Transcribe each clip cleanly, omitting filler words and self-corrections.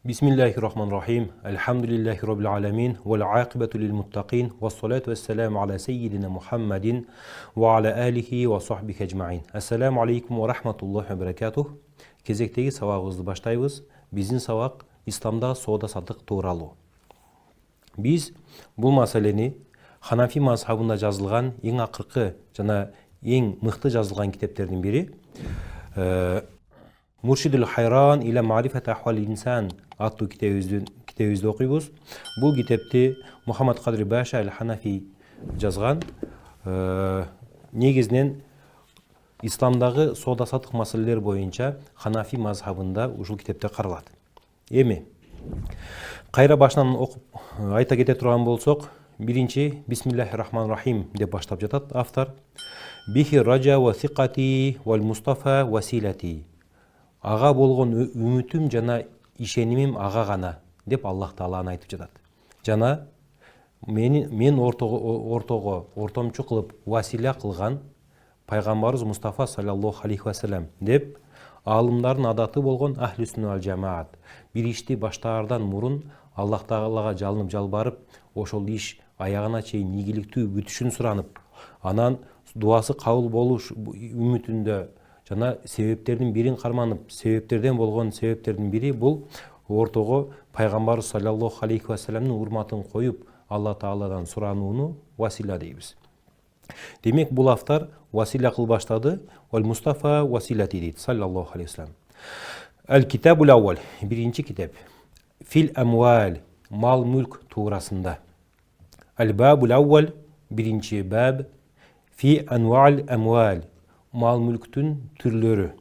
Bismillahirrahmanirrahim. Elhamdülillahi Rabbil alemin. Vel aqibatu lil muttaqin. Ve salatu vesselamu ala seyyidina Muhammedin ve ala alihi ve sahbihi ecma'in. Esselamu aleykum ve rahmetullahi ve berekatuh. Кезектеги сабагыбызды баштайбыз. Биздин сабак исламда соода саттык тууралуу. Биз бул маселени Ханафи мазхабында жазылган эң акыркы жана эң мыкты жазылган китептердин бири Murşidül Hayran ile Marifet Ahval-i İnsan adlı kitabımızda okuyuz. Bu kitapta Muhammed Kadri Başa el-Hanafi жазған. Негізінен İslamдағы сауда-саттық мәселелер бойынша Ханафи мазхабында ушул китепте каралат. Эми кайра башынан окуп айта кете турган болсок, биринчи Бисмиллахир-рахманир-рахим деп баштап жатат автор. Бихи раджа ва сиқати вал мустафа василати. Ага болгон үмүтүм жана ишенимим ага гана деп Аллах Тааланы айтып жатат. Жана мен ортомчу кылып василя кылган пайгамбарыбыз Мустафа саллаллаху алейхи ва саллям деп алымдардын адаты болгон ахли сүннат вал жамаат. Бир ишти баштаардан мурун Аллах Таалага жалынып жалбарып, ошол иш аягына чейин ийгиликтүү бүтүшүн суранып, анан дуасы кабыл болуш үмүтүндө жана себептердин бирин карманып, себептерден болгон себептердин бири бул ортого пайгамбар саллаллаху алейхи ва салламдын урматын коюп, Алла Тааладан суранууну василя дейбиз. Демек бул автор василя кыл баштады, вал Мустафа василати дейт саллаллаху алейхи ва саллям. Аль-Китабул Аувал, биринчи китеп. Фил амвал, мал-мүлк туурасында. Аль-Бабул Аувал, биринчи баб. Фи анвал амвал, мал-мүлктүн түрлөрү.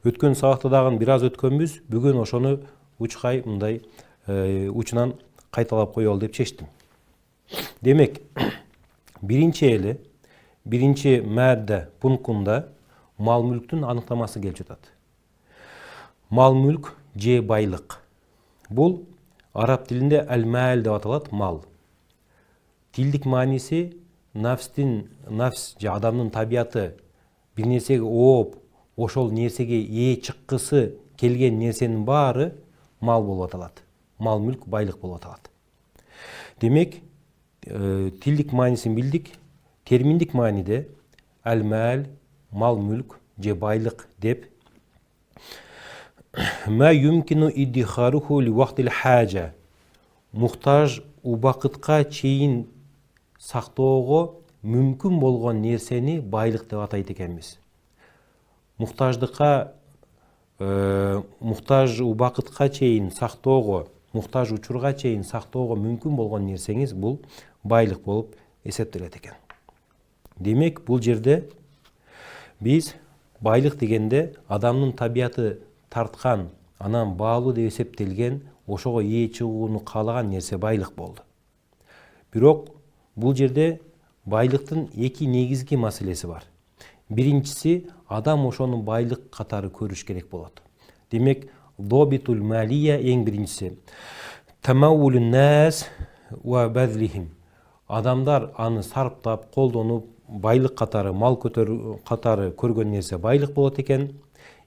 Өткөн сабакта дагы бир аз өткөнбүз, бүгүн ошону учкай мындай учунан кайталап коелу деп чечтим. Демек, биринчи мадда пунктунда мал-мүлктүн аныктамасы келип жатат. Мал-мүлк же байлык. Бул араб тилинде аль-мал деп аталат, мал. Тилдик мааниси нафс же адамдын табияты бир нерсеге ооп, ошол нерсеге ээ чыккысы келген нерсенин баары мал болуп аталат. Мал-мүлк байлык болуп аталат. Демек, тилдик маанисин билдик, терминдик мааниде аль-мал, мал-мүлк же байлык деп ма юмкину иддихаруху ли вақтил хажа, мухтаж убакытка чейин сактоого мүмкүн болгон нерсени байлык деп атайт экенбиз. Мухтаж убакытка чейин сактоого, мухтаж учурга чейин сактоого мүмкүн болгон нерсеңиз бул байлык болуп эсептелет экен. Демек, бул жерде биз байлык дегенде адамдын табияты тарткан, анан баалуу деп эсептелген, ошого ээ чыгууну каалаган нерсе байлык болду. Бирок бул жерде байлыктын эки негизги маселеси бар. Биринчиси, адам ошону байлык катары көрүш керек болот. Демек, добитул малия эң биринчиси. Тамавулун нас ва базлихим. Адамдар аны сарптап, колдонуп, байлык катары, мал көтөрүү катары көргөн нерсе байлык болот экен.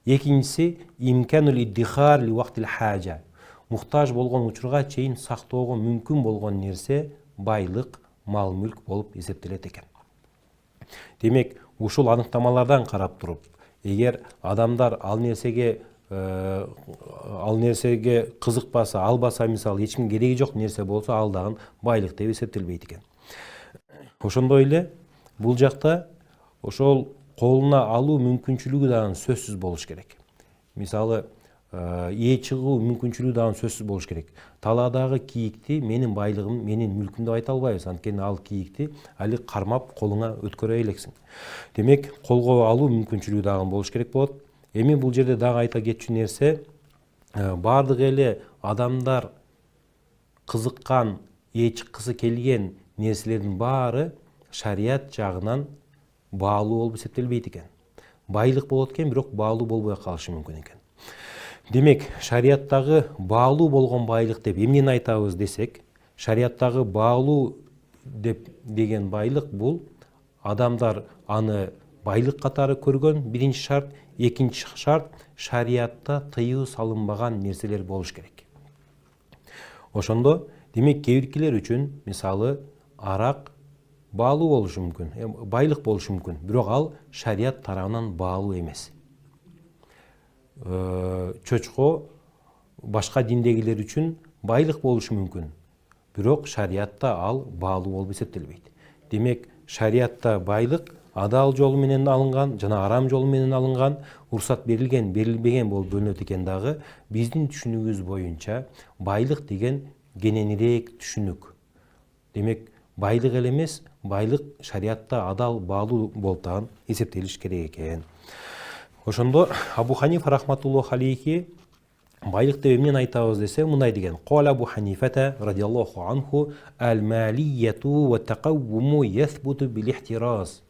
Экинчиси, имканул иддихар ли вақтил хажа. Мухтаж болгон учурга чейин сактоого мүмкүн болгон нерсе байлык, мал-мүлк болуп эсептелет экен. Демек, ушул аныктамалардан карап туруп, эгер адамдар ал нерсеге кызыкпаса, албаса, мисалы, эч ким кереги жок нерсе болсо, ал дагы байлык деп эсептелбейт экен. Ошондой эле бул жакта ошол колуна алуу мүмкүнчүлүгү дагы сөзсүз болуш керек. Мисалы, ээ чыгуу мүмкүнчүлүгү дагы сөзсүз болуш керек. Талаадагы кийикти менин байлыгым, менин мүлкүм деп айта албайбыз. Анткени ал кийикти али кармап колуңа өткөрө элексиң. Демек, колго алуу мүмкүнчүлүгү дагы болуш керек болот. Эми бул жерде дагы айта кетчү нерсе, бардык эле адамдар кызыккан, ээ чыккысы келген нерселердин баары шарият жагынан баалуу болуп эсептелбейт экен. Байлык болот экен, бирок баалуу болбой калышы мүмкүн экен. Демек, шарияттагы баалуу болгон байлык деп эмнени айтабыз десек, шарияттагы баалуу деген байлык бул адамдар аны байлык катары көргөн биринчи шарт, экинчи шарт шариятта тыюу салынбаган нерселер болуш керек. Ошондо демек кээ биркилер үчүн мисалы арак баалуу болушу мүмкүн, байлык болушу мүмкүн, бирок ал шарият тарабынан баалуу эмес. Чөчкө башка диндегилер үчүн байлык болушу мүмкүн, бирок шариятта ал баалуу болуп эсептелбейт. Демек шариятта байлык адал жолу менен алынган жана арам жолу менен алынган, уруксат берилген, берилбеген болуп бөлүнөт экен дагы. Биздин түшүнүгүбүз боюнча байлык деген кененирээк түшүнүк. Демек байлык эле эмес, байлык шариятта адал, баалуу болуп дагы эсептелиш керек экен. Ошондо Абу Ханифа рахматуллаху алейхи байлык деп эмнени айтабыз десе, мындай деген: Кала Абу Ханифата радиаллаху анху ал-малияту ва тақаввуму ясбуту бил-ихтираз.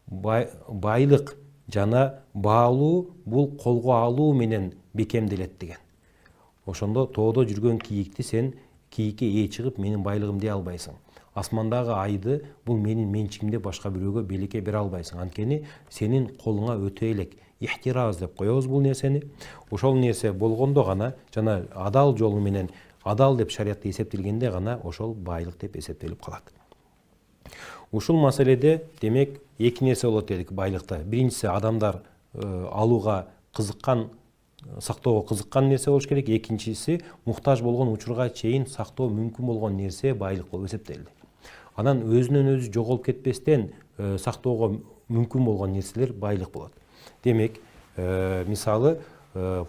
Байлык жана баалуу бул колго алуу менен бекемделет деген. Ошондо тоодо жүргөн кийикти сен кийикке ээ чыгып менин байлыгым дей албайсың. Асмандагы айды бул менин менчигимде башка бирөөгө белекке бере албайсың. Анткени сенин колуңа өтө элек. Ихтираз деп коебуз бул нерсени. Ошол нерсе болгондо гана жана адал жолу менен, адал деп шариятта эсептелгенде гана ошол байлык деп эсептелип калат. Ушул маселеде демек эки нерсе болот дедик байлыкта. Биринчиси адамдар алууга кызыккан, сактоого кызыккан нерсе болуш керек. Экинчиси муктаж болгон учурга чейин сактоо мүмкүн болгон нерсе байлык болуп эсептелди. Анан өзүнөн өзү жоголуп кетпестен сактоого мүмкүн болгон нерселер байлык болот. Демек, мисалы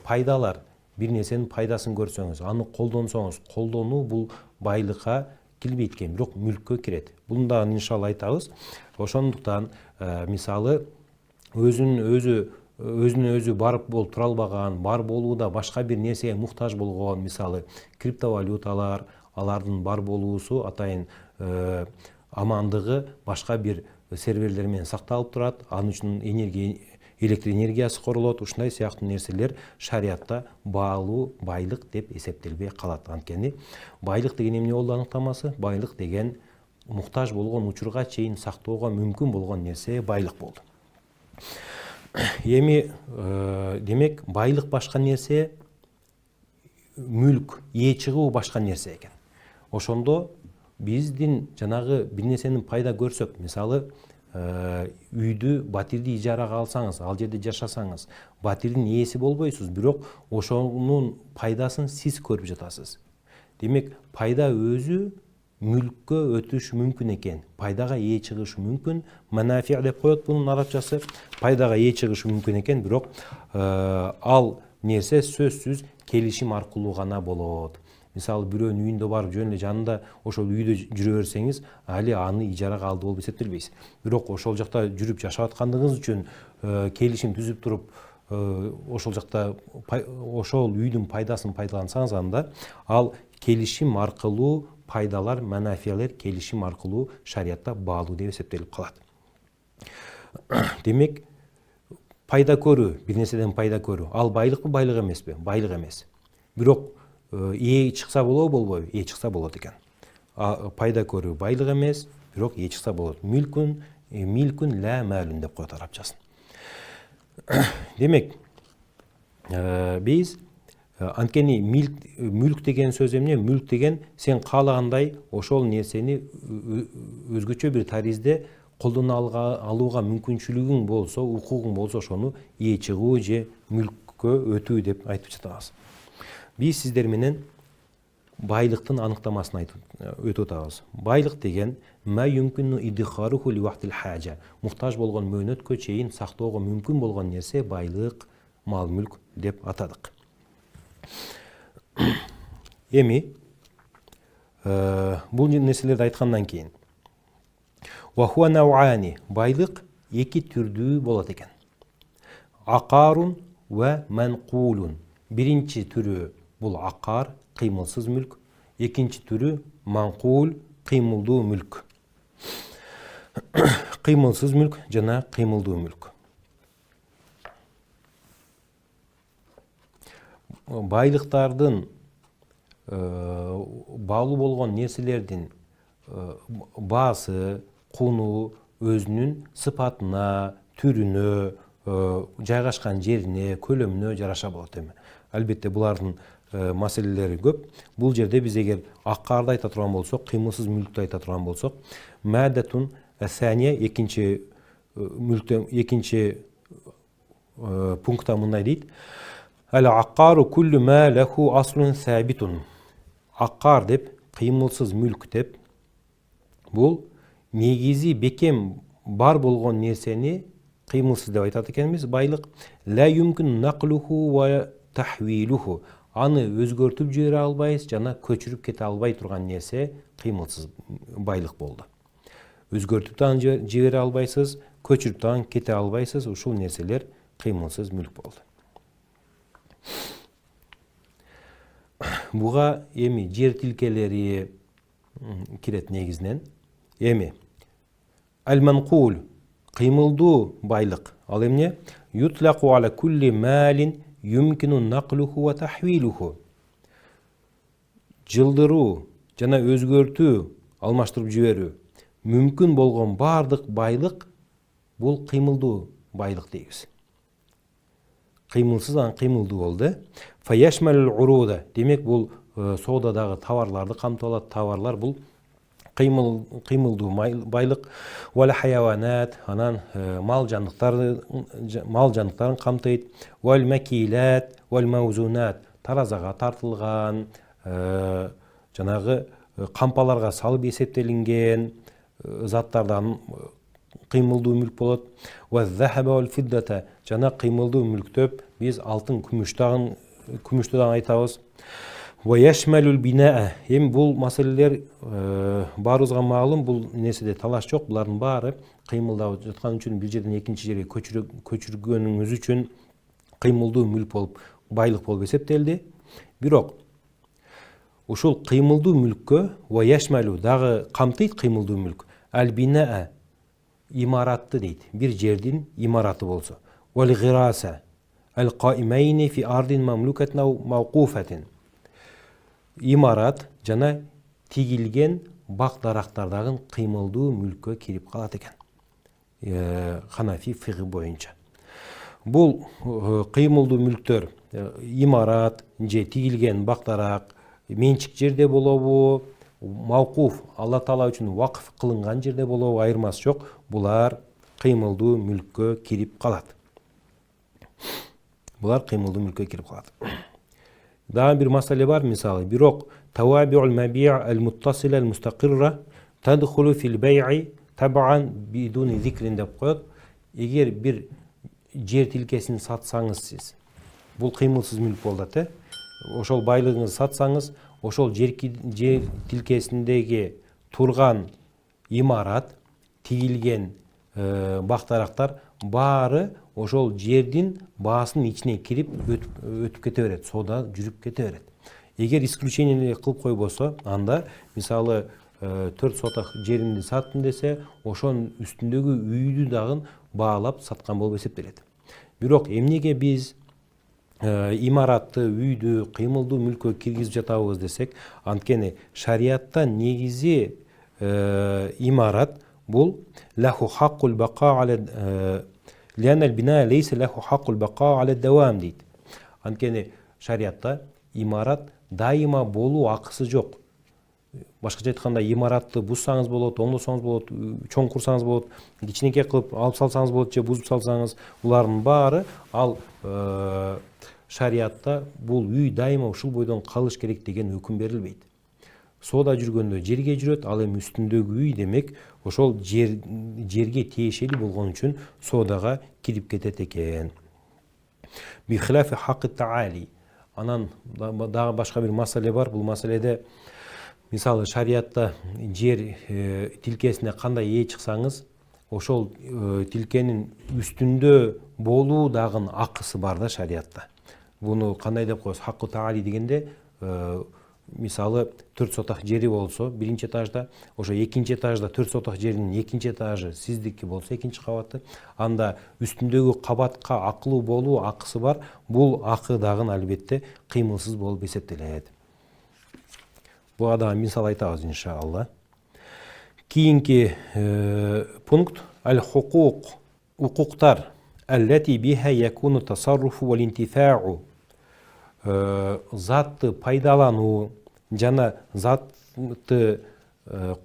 пайдалар, бир нерсенин пайдасын көрсөңүз, аны колдонсоңуз, колдонуу бул байлыкка кирбейт экен, бирок мүлккө кирет. Буну да иншалла айтабыз. Ошондуктан мисалы өзүнө өзү бар болуп тура албаган, бар болууда башка бир нерсеге муктаж болгон, мисалы криптовалюталар, алардын бар болуусу атайын амандыгы башка бир серверлер менен сакталып турат, анын үчүн электр энергиясы корулот. Ушундай сыяктуу нерселер шариятта баалуу байлык деп эсептелбей калат. Анткени байлык деген эмне болду аныктамасы? Байлык деген муктаж болгон учурга чейин сактоого мүмкүн болгон нерсе байлык болду. Эми демек байлык башка нерсе, мүлк, ээ чыгуу башка нерсе экен. Ошондо биздин жанагы бир нерсенин пайда көрсөк, мисалы үйдү, батирди ижарага алсаңыз, ал жерде жашасаңыз, батирдин ээси болбойсуз, бирок ошонун пайдасын сиз көрүп жатасыз. Демек пайда өзү мүлккө өтүшү мүмкүн экен, пайдага ээ чыгышы мүмкүн. Манафи деп коет бунун арабчасы. Пайдага ээ чыгышы мүмкүн экен, бирок ал нерсе сөзсүз келишим аркылуу гана болот. Мисалы бирөөнүн үйүндө барып жөн эле жанында ошол үйдө жүрө берсеңиз, али аны ижарага алды болуп эсептелбейсиз. Бирок ошол жакта жүрүп жашап аткандыгыңыз үчүн келишим түзүп туруп, ошол жакта ошол үйдүн пайдасын пайдалансаңыз, анда ал келишим аркылуу пайдалар, манафиялар келишим аркылуу шариятта баалуу деп эсептелип калат. Демек пайда көрүү, бир нерседен пайда көрүү, ал байлыкпы, байлык эмеспи? Байлык эмес. Бирок ээ чыкса болобу, болбойбу? Ээ чыкса болот экен. Пайда көрүү байлык эмес, бирок ээ чыкса болот. Милкун ла малун деп коет арабчасын. Демек биз анткени мүлк деген сөз эмне? Мүлк деген сен каалагандай ошол нерсени өзгөчө бир таризде колдоно алууга мүмкүнчүлүгүң болсо, укугуң болсо, ошону ээ чыгуу же мүлккө өтүү деп айтып жатабыз. Биз сиздер менен байлыктын аныктамасын өтүп атабыз. Байлык деген ма юмкину идхаруху ли вақтил хажа. Муктаж болгон мөөнөткө чейин сактоого мүмкүн болгон нерсе байлык, мал мүлк деп атадык. Эми бул нерселерди айткандан кийин ва хуа науани, байлык эки түрдүү болот экен. Акарун ва манкулун. Биринчи түрү бул акар, кыймылсыз мүлк. Экинчи түрү манкул, кыймылдуу мүлк. Кыймылсыз мүлк жана кыймылдуу мүлк. Байлыктардын, баалуу болгон нерселердин баасы, куну өзүнүн сыпатына, түрүнө, жайгашкан жерине, көлөмүнө жараша болот эми. Албетте булардын маселелери көп. Бул жерде биз эгер аккарды айта турган болсок, кыймылсыз мүлктү айта турган болсок, мадатун асания экинчи пунктта мындай дейт: Ал-аккару куллу ма лаху аслун сабитун. Аккар деп, кыймылсыз мүлк деп, бул негизи бекем бар болгон нерсени кыймылсыз деп айтат экенбиз, байлык. Ла юмкин нақлуху ва тахвилуху. Аны өзгөртүп жибере албайсыз жана көчүрүп кете албай турган нерсе кыймылсыз байлык болду. Өзгөртүп да жибере албайсыз, көчүрүп да кете албайсыз, ушул нерселер кыймылсыз мүлк болду. Буга эми жер тилкелери кирет негизинен. Эми ал-манкул кыймылдуу байлык. Ал эмне? Ютлaqu ala kulli malin yumkinu naqluhu wa tahwiluhu. Жылдыруу жана өзгөртүү, алмаштырып жиберүү мүмкүн болгон бардык байлык бул кыймылдуу байлык дейбиз. Кыймылсыз ан кыймылдуу болду. Фаяшмалул уруда. Демек бул соодадагы товарларды камтып алат. Товарлар бул кыймылдуу байлык. Вал хайванат, анан мал жаныктарын камтыйт. Вал макилат, вал маузунат, таразага тартылган, жанагы кампаларга салып эсептелинген заттардан кыймылдуу мүлк болот. Ва захаба вал фиддата, жана кыймылдуу мүлктөп биз алтын, күмүштү да айтабыз. Ва яшмалул бинаа. Эми бул маселелер баарыбызга маалым, бул нерседе талаш жок. Булардын баары кыймылдап жаткан үчүн, бир жерден экинчи жерге көчүргөнүңүз үчүн кыймылдуу мүлк болуп, байлык болуп эсептелди. Бирок ушул кыймылдуу мүлккө ва яшмалу дагы камтыйт кыймылдуу мүлк. Ал-бинаа имаратты дейт. Бир жердин имараты болсо. Вал гираса ал-каимайни фи ардин мамлукатин ау мауқуфатин. Имарат жана тигилген бак дарактардагы кыймылдуу мүлккө кирип калат экен. Ханафи фигы боюнча. Бул кыймылдуу мүлктөр имарат же тигилген бак дарак менчик жерде болобу, мауқуф Алла Таала үчүн вакыф кылынган жерде болобу, айырмасы жок. Булар кыймылдуу мүлккө кирип калат. Дагы бир маселе бар, мисалы, бирок тавабиул маби' ал-муттасила al-mustaqirra tadkhulu fil bay'i tab'an biduni zikrin деп коет. Эгер бир жер тилкесин сатсаңыз сиз, бул кыймылсыз мүлк болот, ошол байлыгыңызды сатсаңыз, ошол жер тилкесиндеги турган имарат, тигилген бактарактар баары ошол жердин баасынын ичине кирип өтүп кете берет, соода жүрүп кете берет. Эгер исключение кылып койбосо, анда мисалы 4 соток жеримди саттым десе, ошонун үстүндөгү үйдү дагы баалап саткан болуп эсептелет. Бирок эмнеге биз имаратты, үйдү кыймылдуу мүлккө киргизип жатабыз десек, анткени шариатта негизи имарат бул лаху хаккул бака аля лианал бина лейса лаху хаккул бака аля давам дейт. Анткени шариатта имарат дайыма болуу акысы жок. Башкача айтканда, имаратты бузсаңыз болот, оңдосоңуз болот, чоң курсаңыз болот, кичинекей кылып алып салсаңыз болот же бузуп салсаңыз, булардын баары ал шариатта бул үй дайыма ушул бойдон калыш керек деген өкүм берилбейт. Соода жүргөндө жерге жүрөт, ал эми үстүндөгү үй демек ошол жерге тиешелүү болгон үчүн соодага кирип кетет экен. Би хилафи хакы таали. Анан дагы башка бир маселе бар. Бул маселеде мисалы шариатта жер тилкесине кандай ээ чыксаңыз, ошол тилкенин үстүндө болуу дагы акысы бар да шариатта. Буну кандай деп коебуз? Хакы таали дегенде мисалы 4 соток жери болсо биринчи этажда, ошо экинчи этажда 4 соток жердин экинчи этажы сиздики болсо экинчи кабаты, анда үстүндөгү кабатка акылуу болуу акысы бар. Бул акы дагы албетте кыймылсыз болуп эсептелет. Буга дагы мисал айтабыз иншалла. Кийинки пункт ал-хукук, укуктар аллати биха якуну тасарруфу вал интифаъу затты пайдалануу жана затты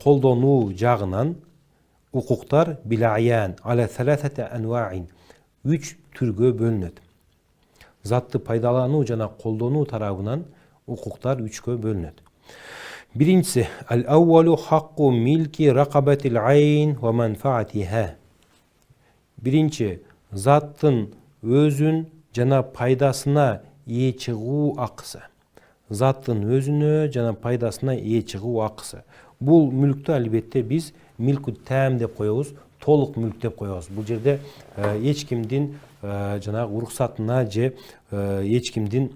колдонуу жагынан укуктар билаян аля саласати анваин 3 түргө бөлүнөт. Затты пайдалануу жана колдонуу тарабынан укуктар 3кө бөлүнөт. Биринчиси ал-аввалу хакку милки ракабатил айн ва манфаатиха. Биринчи заттын өзүн жана пайдасына ээ чыгуу акысы. Заттын өзүнө жана пайдасына ээ чыгуу акысы. Бул мүлктү албетте биз милку тәм деп коебуз, толук мүлк деп коебуз. Бул жерде эч кимдин жанагы уруксатына же эч кимдин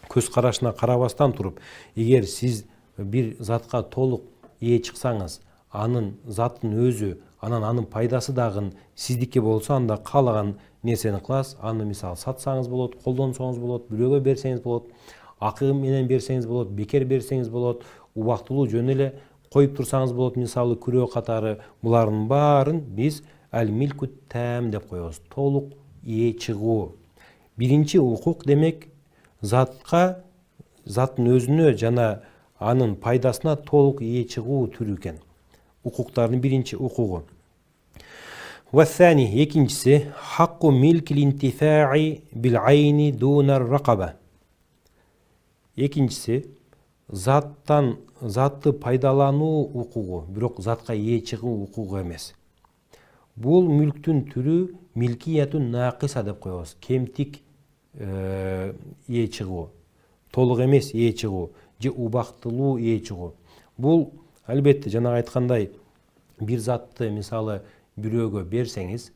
көз карашына карабастан туруп, эгер сиз бир затка толук ээ чыксаңыз, анын заттын өзү, анын пайдасы дагы сиздики болсо, анда каалаган нерсени кыласыз. Аны мисалы сатсаңыз болот, колдонсоңуз болот, бирөөгө берсеңиз болот, акы менен берсеңиз болот, бекер берсеңиз болот, убактылуу жөн эле коюп турсаңыз болот, мисалы күрөө катары. Булардын баарын биз ал-милку тәм деп коебуз, толук ээ чыгуу. Биринчи укук демек затка, заттын өзүнө жана анын пайдасына толук ээ чыгуу түрү экен. Укуктардын биринчи укугу. Вассани, экинчиси хакку милкил интифаи бил айни дунар ракаба. Экинчиси затты пайдалануу укугу, бирок затка ээ чыгуу укугу эмес. Бул мүлктүн түрү милкиятун нақиса деп коебуз, кемтик ээ чыгуу, толук эмес ээ чыгуу же убактылуу ээ чыгуу. Бул албетте жанагы айткандай бир затты мисалы бирөөгө берсеңиз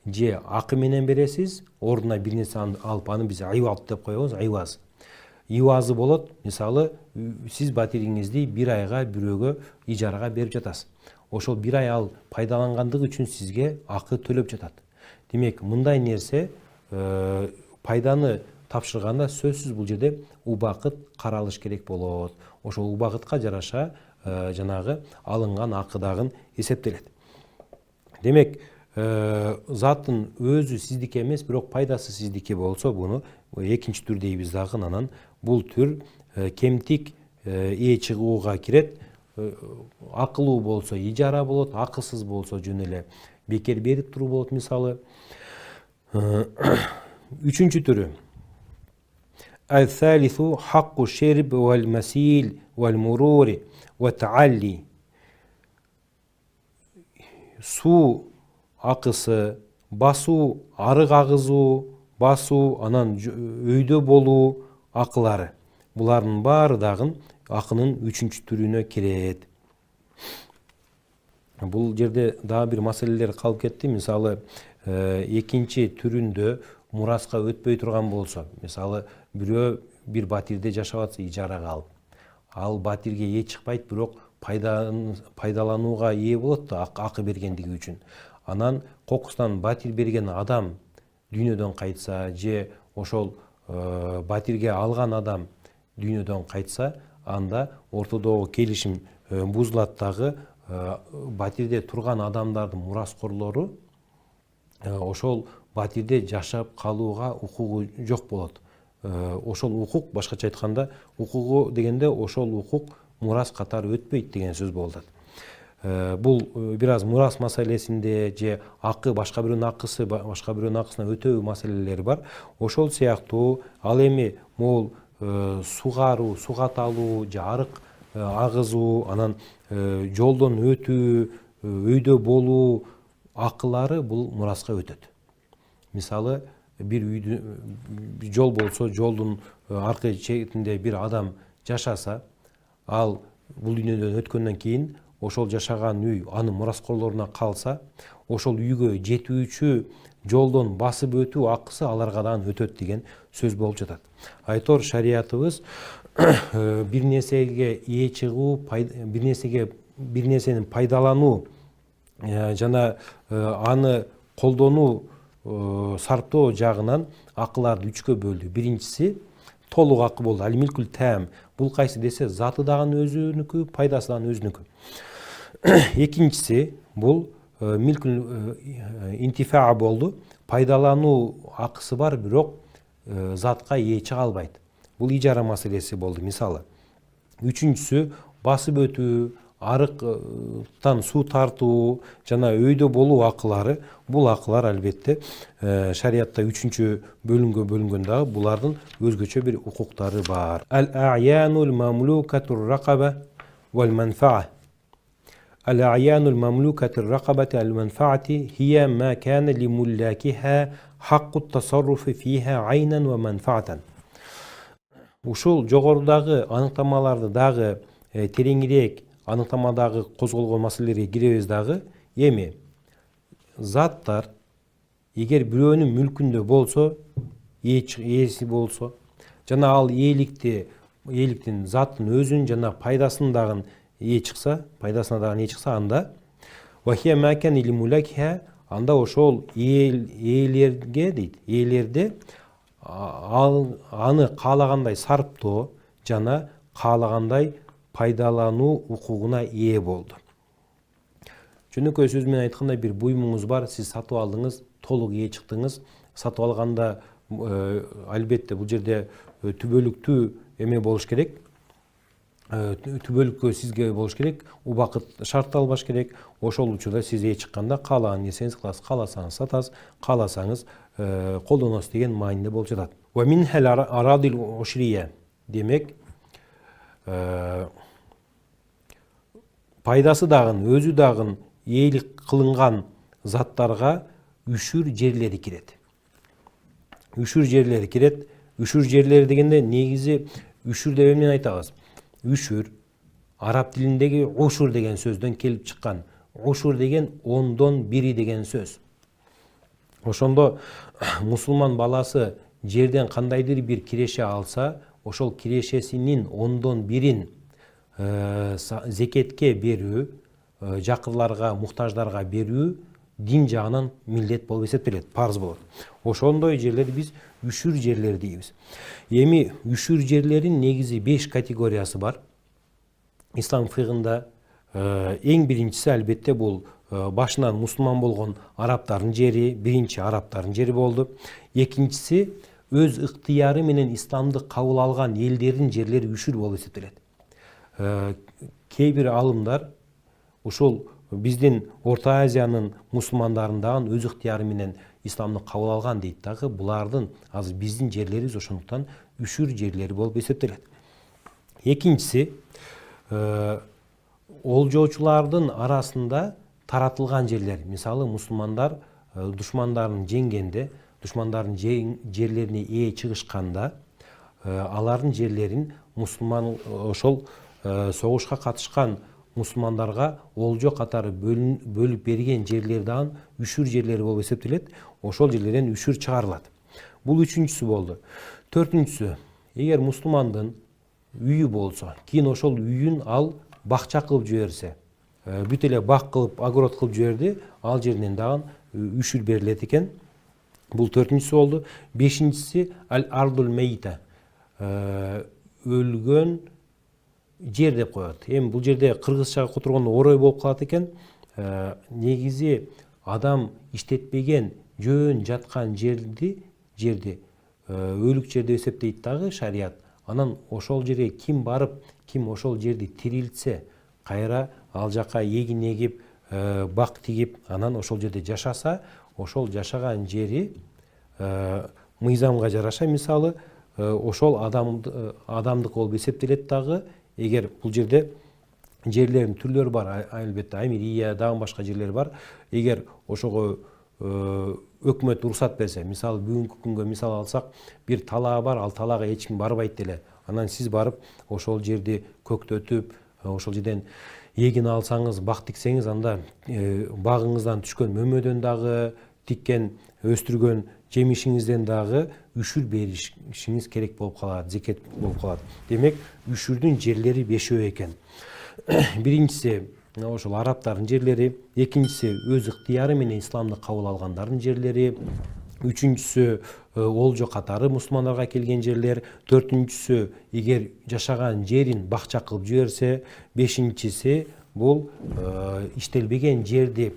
же акы менен бересиз, ордуна бир нерсе алып, аны биз айват деп коебуз, айваз. Ивазы болот, мисалы сиз батириңизди бир айга бирөөгө ижарага берип жатасыз. Ошол бир ай ал пайдалангандыгы үчүн сизге акы төлөп жатат. Демек, мындай нерсе пайданы тапшырганда сөзсүз бул жерде убакыт каралыш керек болот. Ошол убакытка жараша жанагы алынган акы дагы эсептелет. Демек, заттын өзү сиздики эмес, бирок пайдасы сиздики болсо, буну экинчи түр дейбиз дагы. Анан бул түр кемтик ээ чыгууга кирет. Акылуу болсо ижара болот, акысыз болсо жөн эле бекер берип туруу болот мисалы. Үчүнчү түрү ал-салису хакку шерб вал масил вал мурури ва таалли. Суу акысы, басуу, арык агызуу, басуу, анан өйдө болуу акылары. Булардын баары дагы акынын үчүнчү түрүнө кирет. Бул жерде дагы бир маселелер калып кетти. Мисалы, экинчи түрүндө мураска өтпөй турган болсо, мисалы бирөө бир батирде жашап атса ижарага алып, ал батирге ээ чыкпайт, бирок пайдаланууга ээ болот да акы бергендиги үчүн. Анан кокусунан батир берген адам дүйнөдөн кайтса же ошол батирге алган адам дүйнөдөн кайтса, анда ортодогу келишим бузулат дагы. Батирде турган адамдардын мураскорлору ошол батирде жашап калууга укугу жок болот. Ошол укук, башкача айтканда, укугу дегенде ошол укук мурас катары өтпөйт деген сөз болот. Бул бир аз мурас маселесинде же акы, башка бирөөнүн акысы, башка бирөөнүн акысына өтөө маселелери бар. Ошол сыяктуу ал эми могул сугаруу, сугаталуу же арык агызуу, анан жолдон өтүү, өйдө болуу акылары бул мураска өтөт. Мисалы, бир жол болсо, жолдун аркы четинде бир адам жашаса, ал бул дүйнөдөн өткөндөн кийин ошол жашаган үй анын мураскорлоруна калса, ошол үйгө жетүүчү жолдон басып өтүү акысы аларга дагы өтөт деген сөз болуп жатат. Айтор шариятыбыз бир нерсеге ээ чыгуу, бир нерсени пайдалануу жана аны колдонуу, сарптоо жагынан акыларды үчкө бөлдү. Биринчиси толук акы болду, ал-милкул тәм. Бул кайсы десе, заты дагы өзүнүкү, пайдасы дагы өзүнүкү. Экинчиси бул милкул интифаа болду. Пайдалануу акысы бар, бирок затка ээ чыга албайт. Бул ижара маселеси болду мисалы. Үчүнчүсү басып өтүү, арыктан суу тартуу жана өйдө болуу акылары. Бул акылар албетте шариятта 3-бөлүмгө бөлүнгөн дагы булардын өзгөчө бир укуктары бар. Ал-а'янул мамлукатур ракаба вал манфаа. Ал-а'янул мамлукатур ракабати ал манфаати хия ма кана ли муллакиха хаккут тасарруфи фиха айнан ва манфаатан. Ушул жогорудагы аныктамаларды дагы тереңирээк аныктамадагы козголгон маселелерге киребиз дагы. Эми заттар эгер бирөөнүн мүлкүндө болсо, ээси болсо, жана ал ээликтин заттын өзүн жана пайдасын дагы пайдасына дагы чыкса, анда вахия макан или мулакиха, анда ошол ээлерге дейт, ээлерде аны каалагандай сарптоо жана каалагандай пайдалануу укугуна ээ болду. Жөнөкөй сөз менен айтканда, бир буюмуңуз бар, сиз сатып алдыңыз, толук ээ чыктыңыз. Сатып алганда албетте бул жерде түбөлүктүү эме болуш керек. Түбөлүккө сизге болуш керек, убакыт шартталбаш керек. Ошол учурда сиз ээ чыкканда каалаган нерсеңиз кыласыз, кааласаңыз сатасыз, кааласаңыз колдоносуз деген маанинде болуп жатат. Ва минхал арадил ушрия, демек пайдасы дагы өзү дагы ээлик кылынган заттарга үшүр жерлери кирет. Үшүр жерлери кирет. Үшүр жерлери дегенде негизи үшүр деп эмнени айтабыз? Үшүр араб тилиндеги ушур деген сөздөн келип чыккан. Ушур деген 1/10 деген сөз. Ошондо мусулман баласы жерден кандайдыр бир киреше алса, ошол кирешесинин 1/10-ин зекетке берүү, жакырларга, муктаждарга берүү дин жагынан милдет болуп эсептелет, парз болот. Ошондой жерлерди биз үшүр жерлер дейбиз. Эми үшүр жерлерин негизи 5 категориясы бар. Ислам фыгында эң биринчиси албетте бул башынан мусулман болгон арабтардын жери, биринчи арабтардын жери болду. Экинчиси өз ыктыяры менен исламды кабыл алган элдердин жерлери үшүр болуп эсептелет. Кээ бир алымдар ушул биздин Орто Азиянын мусулмандарындагы өз ыктыяры менен исламды кабыл алган дейт дагы, булардын азыр биздин жерлерибиз ошондуктан үшүр жерлери болуп эсептелет. Экинчиси олжоочулардын арасында таратылган жерлер. Мисалы мусулмандар душмандарын жеңгенде, душмандардын жерлерине ээ чыгышканда, алардын жерлерин мусулман ошол согушка катышкан мусулмандарга олжо катары бөлүп берген жерлер дагы үшүр жерлери болуп эсептелет. Ошол жерлерден үшүр чыгарылат. Бул үчүнчүсү болду. Төртүнчүсү, эгер мусулмандын үйү болсо, кийин ошол үйүн ал бакча кылып жиберсе, бүт эле бак кылып, огород кылып жиберди, ал жеринен дагы үшүр берилет экен. Бул төртүнчүсү болду. Бешинчиси аль-ардул мейта, өлгөн жер деп коет. Эми бул жерде кыргызчага которгондо орой болуп калат экен. Негизи адам иштетпеген жөн жаткан жерди өлүк жер деп эсептейт дагы шарият. Анан ошол жерге ким барып, ким ошол жерди тирилтсе, кайра ал жака эгин эгип, бак тигип, анан ошол жерде жашаса, ошол жашаган жери мыйзамга жараша мисалы ошол адамдык болуп эсептелет дагы. Эгер бул жерде жерлердин түрлөрү бар, албетте Амирия, дагы башка жерлер бар. Эгер ошого өкмөт уруксат берсе, мисалы бүгүнкү күнгө мисал алсак, бир талаа бар, ал талаага эч ким барбайт деле. Анан сиз барып ошол жерди көктөтүп, ошол жерден эгин алсаңыз, бак тиксеңиз, анда багыңыздан түшкөн мөмөдөн дагы, тиккен, өстүргөн жемишиңизден дагы үшүр беришиңиз керек болуп калат, зекет болуп калат. Демек, үшүрдүн жерлери 5 экен. Биринчиси ошол арабтардын жерлери, экинчиси өз ыктыяры менен исламды кабыл алгандардын жерлери, үчүнчүсү олжо катары мусулмандарга келген жерлер, төртүнчүсү эгер жашаган жерин бакча кылып жиберсе, бешинчиси бул иштелбеген жерди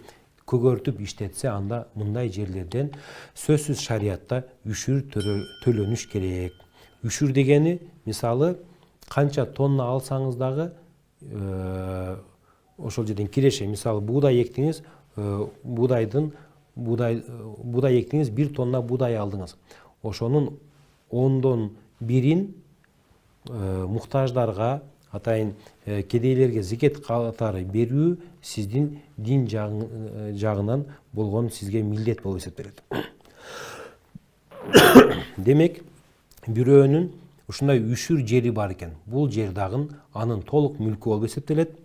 көгөртүп иштетсе, анда мындай жерлерден сөзсүз шариятта үшүр төлөнүш керек. Үшүр дегени мисалы канча тонна алсаңыз дагы ошол жерден киреше. Мисалы буудай эктиңиз, буудай эктиңиз 1 тонна буудай алдыңыз. Ошонун 1/10 муктаждарга, атайын кедейлерге зекет катары берүү сиздин дин жагынан болгон сизге милдет болуп эсептелет. Демек, бирөөнүн ушундай үшүр жери бар экен. Бул жер дагы анын толук мүлкү болуп эсептелет.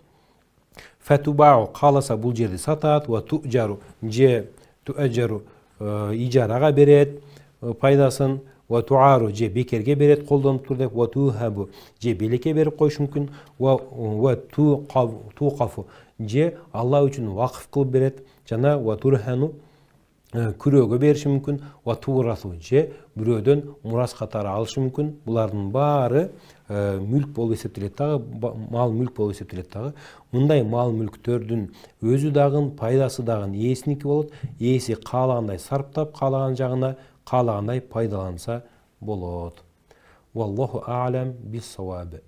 Фатубау кааласа бул жерди сатат, ва туджару же туажару ижарага берет пайдасын, ва туару же бекерге берет колдонуп тур деп, ва тухабу же белекке берип коюш мүмкүн, ва туқафу же Алла үчүн вакыф кылып берет, жана ва турхану күрөөгө бериши мүмкүн, ва туурасу же бирөөдөн мурас катары алышы мүмкүн. Булардын баары мүлк болуп эсептелет дагы, мал мүлк болуп эсептелет дагы. Мындай мал мүлктөрдүн өзү дагы пайдасы дагы ээсиники болот. Ээси каалагандай сарптап, каалаган жагына каалагандай пайдаланса болот. Валлаху а'лам бис-саваб.